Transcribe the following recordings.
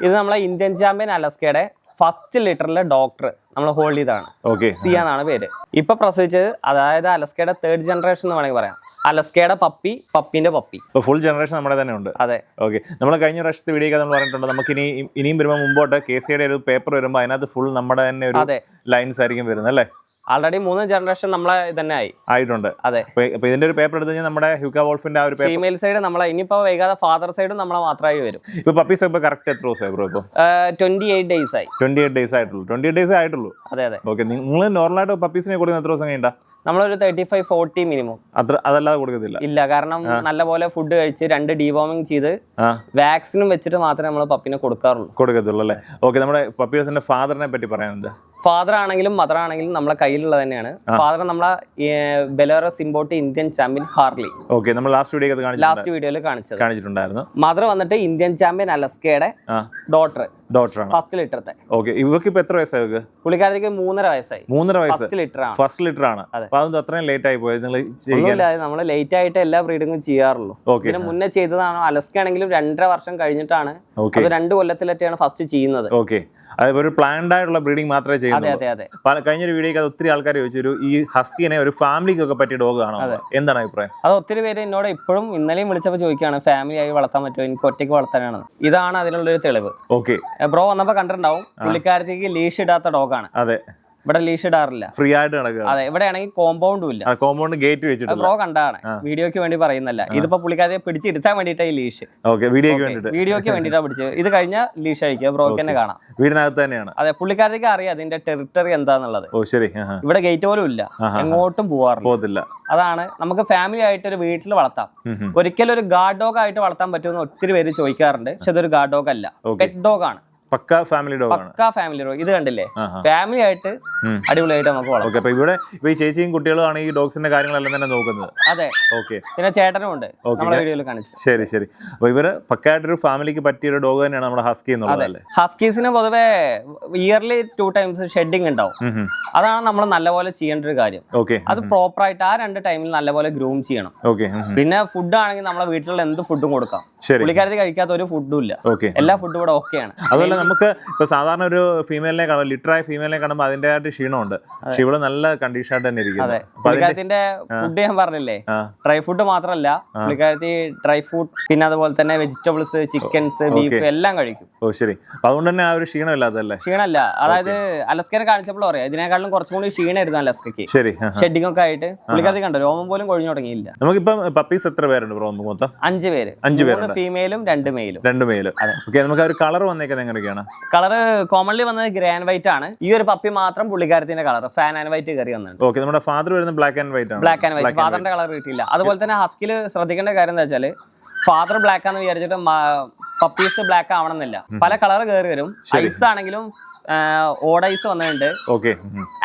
ഇത് നമ്മളെ Indian champion അലസ്കയുടെ first ലിറ്ററിലെ doctor നമ്മൾ ഹോൾഡ് ചെയ്താണ്. സിയ എന്നാണ് പേര്. ഇപ്പൊ പ്രസവിച്ചത് അതായത് അലസ്കയുടെ 3rd ജനറേഷൻ എന്ന് വേണമെങ്കിൽ പറയാം. അലസ്കയുടെ പപ്പിന്റെ പപ്പി. ഫുൾ ജനറേഷൻ നമ്മുടെ തന്നെ ഉണ്ട്. അതെ. ഓക്കെ, നമ്മൾ കഴിഞ്ഞ പ്രാവശ്യത്തെ വീഡിയോ നമ്മൾ പറഞ്ഞിട്ടുണ്ട് നമുക്ക് ഇനിയും വരുമ്പോൾ മുമ്പോട്ട് KCയുടെ ഒരു പേപ്പർ വരുമ്പോൾ അതിനകത്ത് ഫുൾ നമ്മുടെ തന്നെ ഒരു ലൈൻസ് ആയിരിക്കും വരുന്നത് അല്ലേ? ആൾറെഡി 3 ജനറേഷൻ നമ്മളെ തന്നെ ആയിട്ടുണ്ട്. അതെ. അപ്പൊ ഇതിന്റെ ഒരു പേപ്പർ എടുത്ത് കഴിഞ്ഞാൽ നമ്മുടെ ഹ്യൂക്ക വോൾഫിന്റെ ആ ഒരു ഫീമെയിൽ സൈഡ് നമ്മളെ ഇനിയിപ്പോ വൈകാതെ ഫാദർ സൈഡും നമ്മളെ മാത്രമായി വരും. ഇപ്പൊ പപ്പീസ് ഇപ്പൊ കറക്റ്റ് എത്ര ദിവസമായി ബ്രോ? ഇപ്പൊ 28 days ആയി. 28 days ആയിട്ടുള്ളൂ. 28 days ആയിട്ടുള്ളൂ. അതെ അതെ. ഓക്കെ, നിങ്ങൾ നോർമലായിട്ട് പപ്പീസിനെ കൊടുക്കുന്ന എത്ര ദിവസം കഴിഞ്ഞാ? നമ്മളൊരു 35-40 മിനിമം. അതല്ലാതെ കൊടുക്കത്തില്ല? ഇല്ല, കാരണം നല്ലപോലെ ഫുഡ് കഴിച്ച് 2 ഡീവോമിങ് ചെയ്ത് വാക്സിനും വെച്ചിട്ട് മാത്രമേ നമ്മൾ പപ്പിനെ കൊടുക്കത്തുള്ളൂ അല്ലേ? ഓക്കെ, നമ്മുടെ പപ്പീസിന്റെ ഫാദറിനെ പറ്റി പറയാനുണ്ട്. ഫാദർ ആണെങ്കിലും മദർ ആണെങ്കിലും നമ്മളെ കയ്യിലുള്ളത് തന്നെയാണ്. ഫാദർ നമ്മളെ Belarus import Indian champion Harley. Okay, നമ്മൾ ലാസ്റ്റ് വീഡിയോയിൽ കാണിച്ചിട്ടുണ്ടായിരുന്നു. മദർ വന്നിട്ട് ഇന്ത്യൻ ചാമ്പ്യൻ അലസ്കയുടെ ഡോട്ടർ ആണ്. ഫസ്റ്റ് ലിറ്ററത്തെ. ഓക്കെ, ഇവർക്ക് ഇപ്പൊ എത്ര വയസ്സായി? പുള്ളിക്കാരത്തേക്ക് 3.5 വയസ്സായി. 3.5 വയസ്സ്. ഫസ്റ്റ് ലിറ്റർ ആണ്. അതൊന്നും അത്രയും ലേറ്റ് ആയി പോയത്? നമ്മൾ ലേറ്റ് ആയിട്ട് എല്ലാ ബ്രീഡിങ്ങും ചെയ്യാറുള്ളൂ. ഇതിന് മുന്നേ ചെയ്തതാണ്. അലസ്ക ആണെങ്കിലും 2.5 വർഷം കഴിഞ്ഞിട്ടാണ്. അത് 2 കൊല്ലത്തിലൊക്കെയാണ് ഫസ്റ്റ് ചെയ്യുന്നത്. ഓക്കെ, ഒരു പ്ലാൻഡ് ആയിട്ടുള്ള ബ്രീഡിംഗ് മാത്രമേ ചെയ്യുന്നുള്ളൂ. അതെ അതെ. കഴിഞ്ഞൊരു വീഡിയോക്ക് അത് ഒത്തിരി ആൾക്കാർ ചോദിച്ചു, ഈ ഹസ്കിനെ ഒരു ഫാമിലിക്കൊക്കെ പറ്റിയ ഡോഗ് ആണോ? എന്താണ് അഭിപ്രായം? അത് ഒത്തിരി പേര് എന്നോട് ഇപ്പോഴും ഇന്നലെയും വിളിച്ചപ്പോൾ ചോദിക്കുകയാണ്, ഫാമിലി ആയി വളർത്താൻ പറ്റുമോ, എനിക്ക് ഒറ്റയ്ക്ക് വളർത്താനാണ്. ഇതാണ് അതിനുള്ളൊരു തെളിവ്. ഓക്കെ, ബ്രോ വന്നപ്പോ കണ്ടിട്ടുണ്ടാവും, പുള്ളിക്കാരത്തേക്ക് ലീഷ് ഇടാത്ത ഡോഗാണ്. അതെ, ഇവിടെ ലീഷ് ഇടാറില്ല, ഫ്രീ ആയിട്ട് നടക്കുക. അതെ, ഇവിടെ ആണെങ്കിൽ കോമ്പൗണ്ടും ഇല്ല. കോമ്പൗണ്ട് ഗേറ്റ് വെച്ചിട്ട് ബ്രോ കണ്ടാണ്, വീഡിയോക്ക് വേണ്ടി പറയുന്നല്ല. ഇതിപ്പോ പുള്ളിക്കാരെ പിടിച്ചിരുത്താൻ വേണ്ടിട്ടാണ് ഈ ലീഷ്. വീഡിയോക്ക് വേണ്ടിട്ടാണ് പിടിച്ചത്. ഇത് കഴിഞ്ഞാൽ ലീഷ് അഴിക്കുക, ബ്രോക്ക് തന്നെ കാണാം. വീടിനകത്ത് തന്നെയാണ്. അതെ, പുള്ളിക്കാരത്തേക്ക് അറിയാം അതിന്റെ ടെറിട്ടറി എന്താന്നുള്ളത്. ഇവിടെ ഗേറ്റ് പോലും ഇല്ല, എങ്ങോട്ടും പോവാറില്ല. അതാണ് നമുക്ക് ഫാമിലി ആയിട്ട് ഒരു വീട്ടിൽ വളർത്താം. ഒരിക്കലും ഒരു ഗാർഡ് ഡോഗ് ആയിട്ട് വളർത്താൻ പറ്റുമെന്ന് ഒത്തിരി പേര് ചോദിക്കാറുണ്ട്. പക്ഷെ അതൊരു ഗാർഡ് ഡോഗ് അല്ല, പെറ്റ് ഡോഗ് ആണ്. പക്കാ ഫാമിലി ഡോഗ്. ഇത് കണ്ടില്ലേ, ഫാമിലി ആയിട്ട് അടിപൊളിയായിട്ട് നമുക്ക് വളർത്താം. അപ്പൊ ഇവിടെ ഈ ചേച്ചിയും കുട്ടികളും ഈ ഡോഗ്സിന്റെ കാര്യങ്ങളെല്ലാം തന്നെ നോക്കുന്നത്. അതെ. ഓക്കെ, പിന്നെ ചേട്ടനും ഉണ്ട്, നമ്മുടെ വീഡിയോയിൽ കാണിച്ചു. ശരി. അപ്പൊ ഇവര് പക്കായിട്ടൊരു ഫാമിലിക്ക് പറ്റിയ ഒരു ഡോഗ് തന്നെയാണ് നമ്മുടെ ഹസ്കി എന്നുള്ളത്. ഹസ്കീസിന് പൊതുവെ ഇയർലി 2 times ഷെഡിങ് ഉണ്ടാവും. അതാണ് നമ്മൾ നല്ലപോലെ ചെയ്യേണ്ട ഒരു കാര്യം. അത് പ്രോപ്പർ ആയിട്ട് ആ 2 ടൈമിൽ നല്ലപോലെ ഗ്രൂം ചെയ്യണം. പിന്നെ ഫുഡ് ആണെങ്കിൽ നമ്മളെ വീട്ടിലുള്ള എന്ത് ഫുഡും കൊടുക്കാം. പുള്ളിക്കാരത്തിൽ കഴിക്കാത്ത ഒരു ഫുഡും ഇല്ല, എല്ലാ ഫുഡും ഇവിടെ ഓക്കെയാണ്. അതുപോലെ നമുക്ക് ഇപ്പൊ സാധാരണ ഒരു ഫീമെയിലിനെ കാണുമ്പോൾ, ലിറ്ററായ ഫീമെയിലിനെ കാണുമ്പോൾ അതിന്റേതായിട്ട് ക്ഷീണമുണ്ട്. പക്ഷെ ഇവിടെ നല്ല കണ്ടീഷൻ ആയിട്ട് തന്നെ ഇരിക്കും. പുള്ളിക്കാരത്തിന്റെ ഫുഡ് ഞാൻ പറഞ്ഞില്ലേ, ഡ്രൈ ഫുഡ് മാത്രമല്ല, പുള്ളിക്കാരത്തി ഡ്രൈ ഫുഡ് പിന്നെ അതുപോലെ തന്നെ വെജിറ്റബിൾസ്, ചിക്കൻസ്, ബീഫ് എല്ലാം കഴിക്കും. ശരി, അതുകൊണ്ട് തന്നെ ആ ഒരു ക്ഷീണം ഇല്ലാത്തല്ലേ? ക്ഷീണമല്ല, അതായത് അലസ്കനെ കാണിച്ചപ്പോൾ പറയാം, ഇതിനേക്കാളും കുറച്ചും കൂടി ക്ഷീണമായിരുന്നു അലസ്കയ്ക്ക്. ശരി, ഷെഡിങ് ഒക്കെ ആയിട്ട് പുള്ളിക്കാരത്തി കണ്ടോ, രോമം പോലും കൊഴിഞ്ഞു തുടങ്ങിയില്ല. നമുക്കിപ്പം പപ്പീസ് എത്ര പേരുണ്ട് ബ്രോ? മൊത്തം 5 പേര്. 3 ഫീമെയിലും 2 മെയിലും. നമുക്ക് ഒരു കളർ വന്നേക്കുന്നത് എങ്ങനെയൊക്കെയാണ്? കളറ് കോമൺലി വന്നത് ഗ്രാൻ വൈറ്റ് ആണ്. ഈ ഒരു പപ്പി മാത്രം പുള്ളിക്കാരത്തിന്റെ കളർ ഫാൻ ആൻഡ് വൈറ്റ് കയറി വന്നിട്ടുണ്ട്. ഓക്കെ, നമ്മുടെ ഫാദർ വരുന്നത് ബ്ലാക്ക് ആൻഡ് വൈറ്റ് ആണ്. ബ്ലാക്ക് ആൻഡ് വൈറ്റ്, ഫാദറിന്റെ കളർ കിട്ടിയില്ല. അതുപോലെ തന്നെ ഹസ്കില് ശ്രദ്ധിക്കേണ്ട കാര്യം എന്താ വെച്ചാല്, ഫാദർ ബ്ലാക്ക് ആണെന്ന് വിചാരിച്ചിട്ട് പപ്പീസ് ബ്ലാക്ക് ആവണമെന്നില്ല. പല കളർ കയറി വരും. ഐസ് ആണെങ്കിലും ഓഡ് ഐസ് വന്നിട്ടുണ്ട്,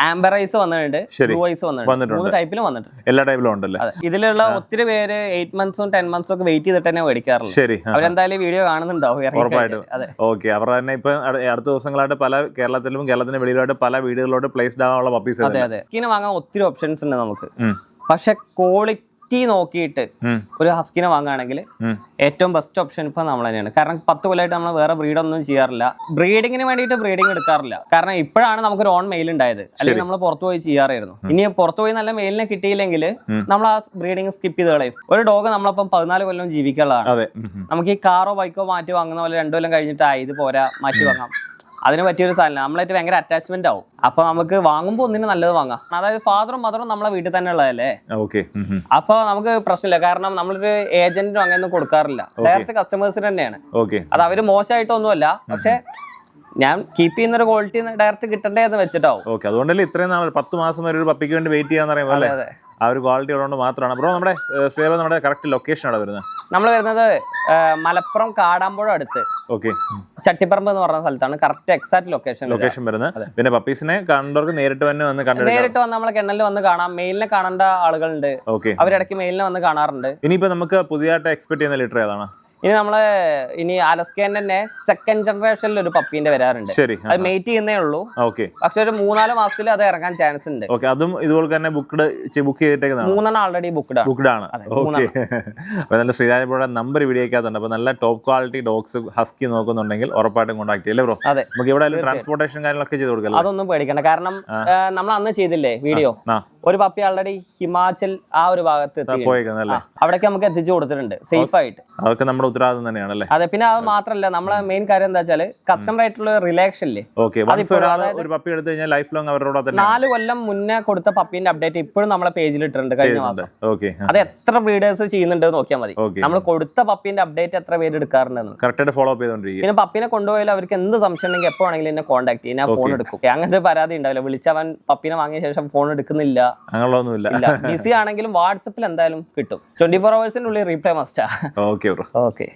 ആംബർ ഐസ് വന്നിട്ടുണ്ട്, ബ്ലൂ ഐസ് വന്നിട്ടുണ്ട്. 3 ടൈപ്പിലും വന്നിട്ടുണ്ട്. എല്ലാ ടൈപ്പിലും ഉണ്ടല്ലേ? ഇതിലുള്ള ഒത്തിരി പേര് 8 months 10 months ഒക്കെ വെയിറ്റ് ചെയ്തിട്ട് തന്നെ മേടിക്കാറുണ്ട്. ശരി, അവരെന്തായാലും വീഡിയോ കാണുന്നുണ്ടാവും. ഓക്കെ, അവർ തന്നെ ഇപ്പൊ അടുത്ത ദിവസങ്ങളായിട്ട് പല കേരളത്തിന് വെളിയിലായിട്ട് പല വീടുകളിലോട്ട് പ്ലേസ്ഡ് ആവാനുള്ള പപ്പീസ്. അതെ അതെ, ഇതിന് വാങ്ങാൻ ഒത്തിരി ഓപ്ഷൻസ് ഉണ്ട് നമുക്ക്. പക്ഷെ ക്വാളിറ്റി നോക്കിയിട്ട് ഒരു ഹസ്കിനെ വാങ്ങുകയാണെങ്കിൽ ഏറ്റവും ബെസ്റ്റ് ഓപ്ഷൻ ഇപ്പൊ നമ്മൾ തന്നെയാണ്. കാരണം 10 കൊല്ലമായിട്ട് നമ്മൾ വേറെ ബ്രീഡൊന്നും ചെയ്യാറില്ല, ബ്രീഡിങ്ങിന് വേണ്ടിയിട്ട് ബ്രീഡിങ് എടുക്കാറില്ല. കാരണം ഇപ്പോഴാണ് നമുക്കൊരു ഓൺ മെയിൽ ഉണ്ടായത്, അല്ലെങ്കിൽ നമ്മൾ പുറത്തു പോയി ചെയ്യാറായിരുന്നു. ഇനി പുറത്തു പോയി നല്ല മെയിലിനെ കിട്ടിയില്ലെങ്കിൽ നമ്മൾ ആ ബ്രീഡിങ് സ്കിപ്പ് ചെയ്ത് കളയും. ഒരു ഡോഗ് നമ്മളപ്പം 14 കൊല്ലം ജീവിക്കാനുള്ളതാണ്. നമുക്ക് ഈ കാറോ ബൈക്കോ മാറ്റി വാങ്ങുന്ന പോലെ 2 കൊല്ലം കഴിഞ്ഞിട്ട് ഇത് പോരാ, മാറ്റി വാങ്ങാം. അതിന് പറ്റിയൊരു സാധനം നമ്മളായിട്ട് ഭയങ്കര അറ്റാച്ച്മെന്റ് ആവും. അപ്പൊ നമുക്ക് വാങ്ങുമ്പോൾ ഒന്നിനും നല്ലത് വാങ്ങാം. അതായത് ഫാദറും മദറും നമ്മളെ വീട്ടിൽ തന്നെ ഉള്ളതല്ലേ, അപ്പൊ നമുക്ക് പ്രശ്നമില്ല. കാരണം നമ്മളൊരു ഏജന്റിനും അങ്ങനെയൊന്നും കൊടുക്കാറില്ല, ഡയറക്റ്റ് കസ്റ്റമേഴ്സിന് തന്നെയാണ്. അത് അവര് മോശമായിട്ടൊന്നുമല്ല, പക്ഷെ ഞാൻ കീപ്പ് ചെയ്യുന്ന ഒരു ക്വാളിറ്റി ഡയറക്റ്റ് കിട്ടണ്ടേ എന്ന് വെച്ചിട്ടാവും. അതുകൊണ്ടല്ലേ ഇത്രയും 10 മാസം വരെ ഒരു പപ്പിക്ക് വേണ്ടി വെയിറ്റ് ചെയ്യാന്ന് പറയുമ്പോൾ ആ ഒരു ക്വാളിറ്റി ഉള്ളതുകൊണ്ട് മാത്രമാണ്. ബ്രോ, നമ്മുടെ കറക്റ്റ് ലൊക്കേഷൻ ആണ് വരുന്നത്? നമ്മൾ വരുന്നത് മലപ്പുറം കാടാമ്പുഴ അടുത്ത് ചട്ടിപ്പറമ്പ് എന്ന് പറഞ്ഞ സ്ഥലത്താണ് കറക്റ്റ് എക്സാക്ട് ലൊക്കേഷൻ വരുന്നത്. പിന്നെ പപ്പീസിനെ കണ്ടവർക്ക് നേരിട്ട് വന്ന് നമ്മളെ കെണ്ണലിൽ വന്ന് കാണാം. മെയിലിനെ കാണേണ്ട ആളുകളുണ്ട്, അവരിടയ്ക്ക് മെയിലിനെ വന്ന് കാണാറുണ്ട്. ഇനിയിപ്പോ നമുക്ക് പുതിയതായിട്ട് എക്സ്പെക്ട് ചെയ്യുന്ന ലിറ്റർ ഏതാണ്? ഇനി നമ്മളെ അലസ്കേന്റെ തന്നെ സെക്കൻഡ് ജനറേഷനിൽ ഒരു പപ്പീന്റെ വരാറുണ്ട്. ശരി. അത് മെയ്റ്റ് ചെയ്യുന്നേ ഉള്ളൂ. ഓക്കെ. പക്ഷെ ഒരു 3-4 മാസത്തിൽ അത് ഇറങ്ങാൻ ചാൻസ് ഉണ്ട്. ഓക്കെ. അതും ഇതുപോലെ തന്നെ ബുക്ക് ചെയ്തിട്ടേക്കുന്നതാണ്. 3 ആൾറെഡി ബുക്ക്ഡ് ആണ്. ഓക്കെ. അപ്പൊ നല്ല ശ്രീരാജപുഴ നമ്പർ വീഡിയോക്കകത്തുണ്ട്. അപ്പൊ നല്ല ടോപ്പ് ക്വാളിറ്റി ഡോഗ്സ് ഹസ്കി നോക്കുന്നുണ്ടെങ്കിൽ ഉറപ്പായിട്ടും കോൺടാക്ട് ചെയ്യല്ലേ ബ്രോ? അതെ. നമുക്ക് ഇവിടെ ട്രാൻസ്പോർട്ടേഷൻ കാര്യങ്ങളൊക്കെ ചെയ്ത് കൊടുക്കാം. അതൊന്നും പേടിക്കണ്ട. കാരണം നമ്മൾ അന്ന് ചെയ്തില്ലേ വീഡിയോ, ഒരു പപ്പി ആൾറെഡി ഹിമാചൽ ആ ഒരു ഭാഗത്ത് പോയേക്കുന്നല്ലേ, അവിടേക്ക് നമുക്ക് എത്തിച്ചു കൊടുത്തിട്ടുണ്ട് സേഫ് ആയിട്ട്. അതൊക്കെ നമ്മുടെ ഉത്തരവാദിത്വം തന്നെയാണല്ലേ? അതെ. പിന്നെ അത് മാത്രല്ല, നമ്മളെ മെയിൻ കാര്യം എന്താ വെച്ചാല് കസ്റ്റമർ ആയിട്ടുള്ള റിലേഷൻ ഇല്ലേ. ഒരു പപ്പി എടുത്തു കഴിഞ്ഞാൽ ലൈഫ് ലോങ് അവരോട് 4 കൊല്ലം മുന്നേ കൊടുത്ത പപ്പീന്റെ അപ്ഡേറ്റ് ഇപ്പോഴും നമ്മളെ പേജിൽ ഇട്ടിട്ടുണ്ട് കഴിഞ്ഞ മാസം. അത് എത്ര ബ്രീഡേഴ്സ് ചെയ്യുന്നുണ്ട് നോക്കിയാൽ മതി. നമ്മൾ കൊടുത്ത പപ്പീന്റെ അപ്ഡേറ്റ് എത്ര പേര് എടുക്കാറുണ്ടെന്ന് കറക്റ്റായിട്ട് ഫോളോ അപ്പ് ചെയ്തോണ്ടിരിക്കും. പിന്നെ പപ്പീനെ കൊണ്ടുപോയാൽ അവർക്ക് എന്ത് സംശയം ഉണ്ടെങ്കിൽ എപ്പോ വേണമെങ്കിലും എന്നെ കോൺടാക്ട് ചെയ്യും, ഞാൻ ഫോൺ എടുക്കും. അങ്ങനത്തെ പരാതി ഉണ്ടാവില്ല. വിളിച്ചവൻ പപ്പീനെ വാങ്ങിയ ശേഷം ഫോൺ എടുക്കുന്നില്ല, അങ്ങനെയൊന്നുമില്ല. ബിസി ആണെങ്കിലും വാട്സപ്പിൽ എന്തായാലും കിട്ടും. 24 hours റീപ്ലൈ മസ്റ്റാ. Okay bro. ഓക്കെ.